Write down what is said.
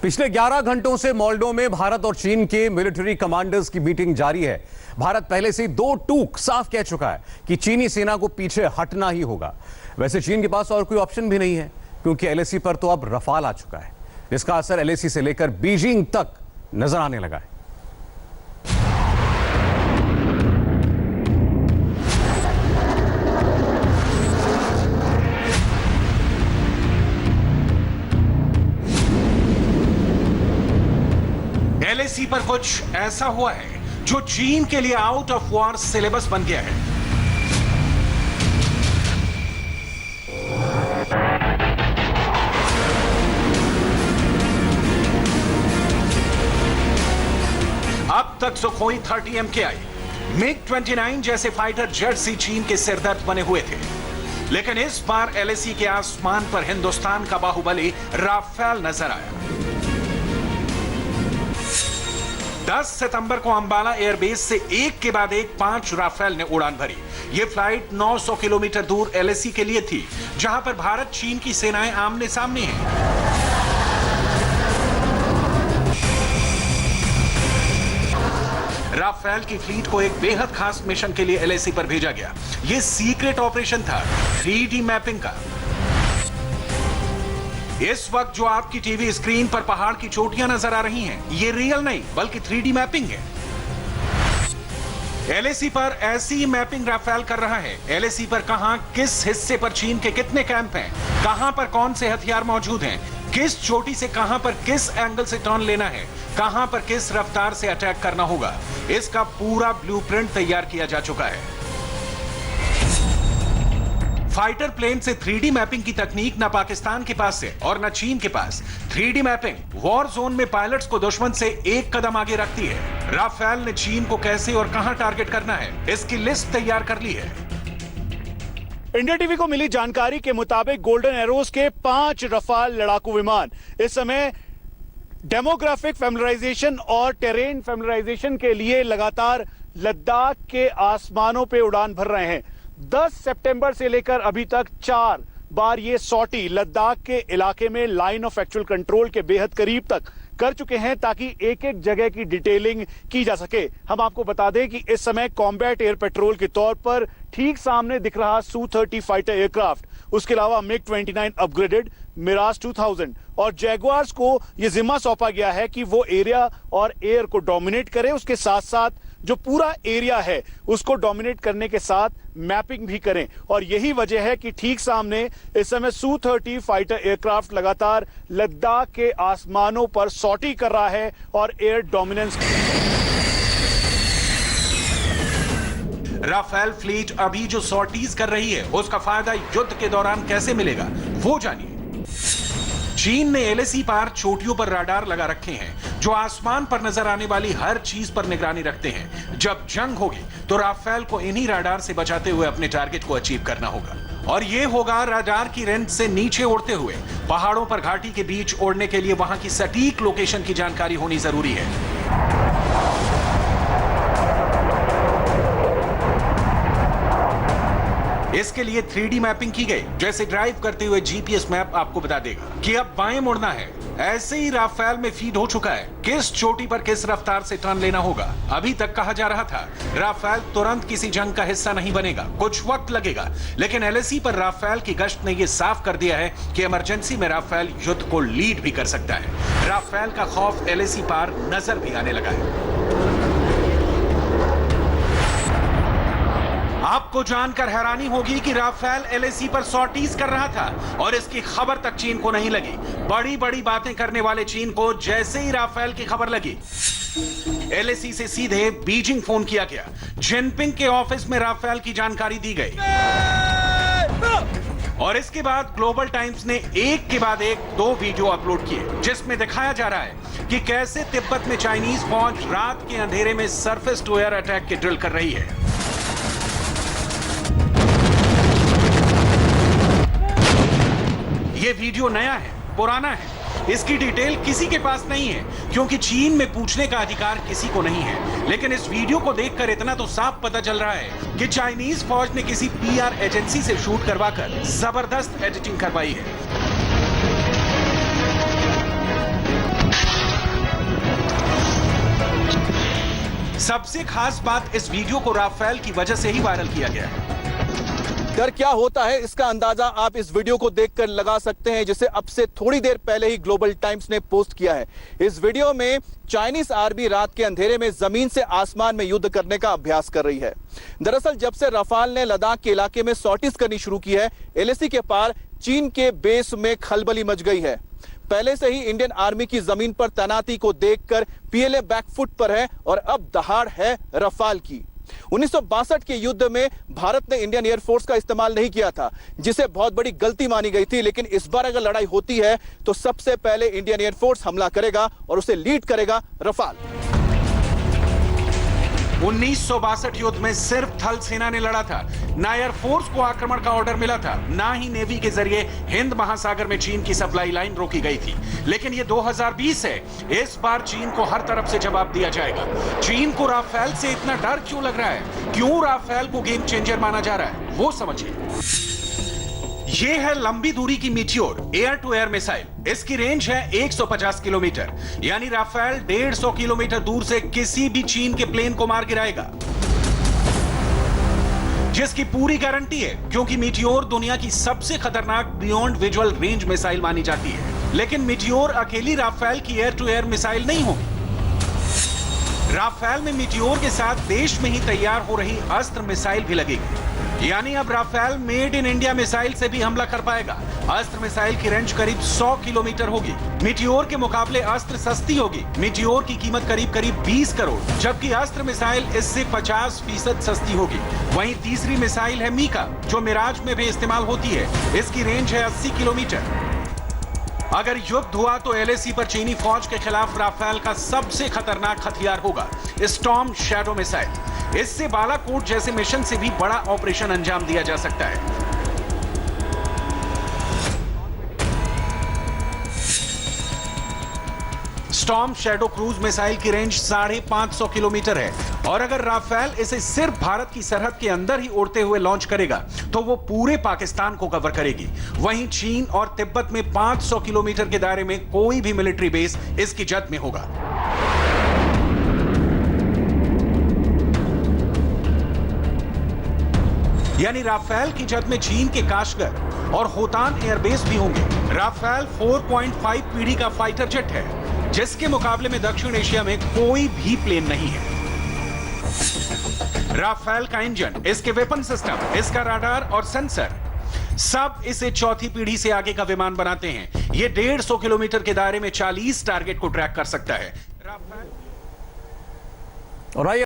पिछले 11 घंटों से मोल्डो में भारत और चीन के मिलिट्री कमांडर्स की मीटिंग जारी है। भारत पहले से दो टूक साफ कह चुका है कि चीनी सेना को पीछे हटना ही होगा। वैसे चीन के पास और कोई ऑप्शन भी नहीं है, क्योंकि एलएसी पर तो अब रफाल आ चुका है, जिसका असर एलएसी से लेकर बीजिंग तक नजर आने लगा है। एलएसी पर कुछ ऐसा हुआ है जो चीन के लिए आउट ऑफ वॉर सिलेबस बन गया है। अब तक सुखोई 30 MKI, MiG-29 जैसे फाइटर जेट्स ही चीन के सिरदर्द बने हुए थे, लेकिन इस बार एलएसी के आसमान पर हिंदुस्तान का बाहुबली राफेल नजर आया। 10 सितंबर को अंबाला एयरबेस से एक के बाद एक 5 राफेल ने उड़ान भरी। यह फ्लाइट 900 किलोमीटर दूर एलएसी के लिए थी, जहां पर भारत चीन की सेनाएं आमने सामने हैं। राफेल की फ्लीट को एक बेहद खास मिशन के लिए एलएसी पर भेजा गया। यह सीक्रेट ऑपरेशन था 3D मैपिंग का। इस वक्त जो आपकी टीवी स्क्रीन पर पहाड़ की चोटियां नजर आ रही हैं, ये रियल नहीं बल्कि 3D मैपिंग है। एलएसी पर ऐसी मैपिंग राफेल कर रहा है। एलएसी पर कहां किस हिस्से पर चीन के कितने कैंप हैं, कहां पर कौन से हथियार मौजूद हैं, किस चोटी से कहां पर किस एंगल से टर्न लेना है, कहां पर किस रफ्तार से अटैक करना होगा, इसका पूरा ब्लूप्रिंट तैयार किया जा चुका है। फाइटर प्लेन से 3D मैपिंग की तकनीक न पाकिस्तान के पास है और न चीन के पास। 3D मैपिंग वॉर जोन में पायलट्स को दुश्मन से एक कदम आगे रखती है। राफेल ने चीन को कैसे और कहां टारगेट करना है, इसकी लिस्ट तैयार कर ली है। इंडिया टीवी को मिली जानकारी के मुताबिक गोल्डन एरोज के 5 रफाल लड़ाकू विमान इस समय डेमोग्राफिक फैमिलियराइजेशन और टेरेन फैमिलियराइजेशन के लिए लगातार लद्दाख के आसमानों पे उड़ान भर रहे हैं। 10 सितंबर से लेकर अभी तक 4 बार ये सॉटी लद्दाख के इलाके में लाइन ऑफ एक्चुअल कंट्रोल के बेहद करीब तक कर चुके हैं, ताकि एक एक जगह की डिटेलिंग की जा सके। हम आपको बता दें कि इस समय कॉम्बैट एयर पेट्रोल के तौर पर ठीक सामने दिख रहा Su-30 फाइटर एयरक्राफ्ट, उसके अलावा MiG-29 अपग्रेडेड, मिराज 2000 और जैगुआर्स को यह जिम्मा सौंपा गया है कि वो एरिया और एयर को डोमिनेट करे, उसके साथ साथ जो पूरा एरिया है उसको डोमिनेट करने के साथ मैपिंग भी करें। और यही वजह है कि ठीक सामने इस समय Su-30 फाइटर एयरक्राफ्ट लगातार लद्दाख के आसमानों पर सॉटी कर रहा है और एयर डोमिनेंस। राफेल फ्लीट अभी जो सॉर्टीज कर रही है, उसका फायदा युद्ध के दौरान कैसे मिलेगा, वो जानिए। चीन ने एलएसी पार चोटियों पर राडार लगा रखे हैं, जो आसमान पर नजर आने वाली हर चीज पर निगरानी रखते हैं। जब जंग होगी तो राफेल को इन्हीं राडार से बचाते हुए अपने टारगेट को अचीव करना होगा, और यह होगा राडार की रेंज से नीचे उड़ते हुए। पहाड़ों पर घाटी के बीच उड़ने के लिए वहां की सटीक लोकेशन की जानकारी होनी जरूरी है। इसके लिए 3D मैपिंग की गई, जैसे ड्राइव करते हुए जीपीएस मैप आपको बता देगा कि अब बाएं मुड़ना है। ऐसे ही राफेल में फीड हो चुका है किस चोटी पर किस रफ्तार से टर्न लेना होगा। अभी तक कहा जा रहा था राफेल तुरंत किसी जंग का हिस्सा नहीं बनेगा, कुछ वक्त लगेगा, लेकिन एलएसी पर राफेल की गश्त ने यह साफ कर दिया है कि इमरजेंसी में राफेल युद्ध को लीड भी कर सकता है। राफेल का खौफ एलएसी पार नजर भी आने लगा है। आपको जानकर हैरानी होगी कि राफेल एलएसी पर सॉर्टीज कर रहा था और इसकी खबर तक चीन को नहीं लगी। बड़ी बड़ी बातें करने वाले चीन को जैसे ही राफेल की खबर लगी, एलएसी से सीधे बीजिंग फोन किया गया। जिनपिंग के ऑफिस में राफेल की जानकारी दी गई और इसके बाद ग्लोबल टाइम्स ने एक के बाद एक 2 वीडियो अपलोड किए, जिसमें दिखाया जा रहा है कि कैसे तिब्बत में चाइनीज फौज रात के अंधेरे में सरफेस टू एयर अटैक के ड्रिल कर रही है। ये वीडियो नया है, पुराना है, इसकी डिटेल किसी के पास नहीं है, क्योंकि चीन में पूछने का अधिकार किसी को नहीं है। लेकिन इस वीडियो को देखकर इतना तो साफ पता चल रहा है कि चाइनीज फौज ने किसी पीआर एजेंसी से शूट करवाकर जबरदस्त एडिटिंग करवाई है। सबसे खास बात, इस वीडियो को राफेल की वजह से ही वायरल किया गया है। डर क्या होता है इसका अंदाजा आप इस वीडियो को देखकर लगा सकते हैं, जिसे अब से थोड़ी देर पहले ही ग्लोबल टाइम्स ने पोस्ट किया है। इस वीडियो में चाइनीज आर्मी रात के अंधेरे में जमीन से आसमान में युद्ध करने का अभ्यास कर रही है। दरअसल जब से रफाल ने लद्दाख के इलाके में सॉर्टीज करनी शुरू की है, एलएसी के पार चीन के बेस में खलबली मच गई है। पहले से ही इंडियन आर्मी की जमीन पर तैनाती को देखकर पीएलए बैकफुट पर है और अब दहाड़ है रफाल की। 1962 के युद्ध में भारत ने इंडियन एयरफोर्स का इस्तेमाल नहीं किया था, जिसे बहुत बड़ी गलती मानी गई थी। लेकिन इस बार अगर लड़ाई होती है तो सबसे पहले इंडियन एयरफोर्स हमला करेगा और उसे लीड करेगा रफाल। 1962 युद्ध में सिर्फ थल सेना ने लड़ा था, ना एयरफोर्स को आक्रमण का ऑर्डर मिला था, ना ही नेवी के जरिए हिंद महासागर में चीन की सप्लाई लाइन रोकी गई थी। लेकिन ये 2020 है, इस बार चीन को हर तरफ से जवाब दिया जाएगा। चीन को राफेल से इतना डर क्यों लग रहा है, क्यों राफेल को गेम चेंजर माना जा रहा है, वो समझिए। ये है लंबी दूरी की meteor air to air missile. इसकी रेंज है 150 किलोमीटर, यानी राफेल 150 किलोमीटर दूर से किसी भी चीन के प्लेन को मार गिराएगा, जिसकी पूरी गारंटी है, क्योंकि मीटियोर दुनिया की सबसे खतरनाक बियॉन्ड विजुअल रेंज मिसाइल मानी जाती है। लेकिन मीटियोर अकेली राफेल की एयर टू एयर मिसाइल नहीं होगी। राफेल में मीटियोर के साथ देश में ही तैयार हो रही अस्त्र मिसाइल भी लगेगी, यानी अब Rafale made in India missile से भी हमला कर पाएगा। अस्त्र मिसाइल की रेंज करीब 100 किलोमीटर होगी। मीटियोर के मुकाबले अस्त्र सस्ती होगी। मीटियोर की कीमत करीब 20 करोड़, जबकि अस्त्र मिसाइल इससे 50% सस्ती होगी। वहीं तीसरी मिसाइल है मीका, जो मिराज में भी इस्तेमाल होती है। इसकी रेंज है 80 किलोमीटर। अगर युद्ध हुआ तो एलएसी पर चीनी फौज के खिलाफ राफेल का सबसे खतरनाक हथियार होगा स्टॉर्म शैडो मिसाइल। इससे बालाकोट जैसे मिशन से भी बड़ा ऑपरेशन अंजाम दिया जा सकता है। स्टॉर्म शैडो क्रूज मिसाइल की रेंज 550 किलोमीटर है, और अगर राफेल इसे सिर्फ भारत की सरहद के अंदर ही उड़ते हुए लॉन्च करेगा तो वो पूरे पाकिस्तान को कवर करेगी। वहीं चीन और तिब्बत में 500 किलोमीटर के दायरे में कोई भी मिलिट्री बेस इसकी जद में होगा। यानी राफेल की जद में चीन के काशगर और होतान एयरबेस भी होंगे। राफेल 4.5 पीढ़ी का फाइटर जेट है, जिसके मुकाबले में दक्षिण एशिया में कोई भी प्लेन नहीं है। राफेल का इंजन, इसके वेपन सिस्टम, इसका राडार और सेंसर, सब इसे चौथी पीढ़ी से आगे का विमान बनाते हैं। ये 150 किलोमीटर के दायरे में 40 टारगेट को ट्रैक कर सकता है। राफेल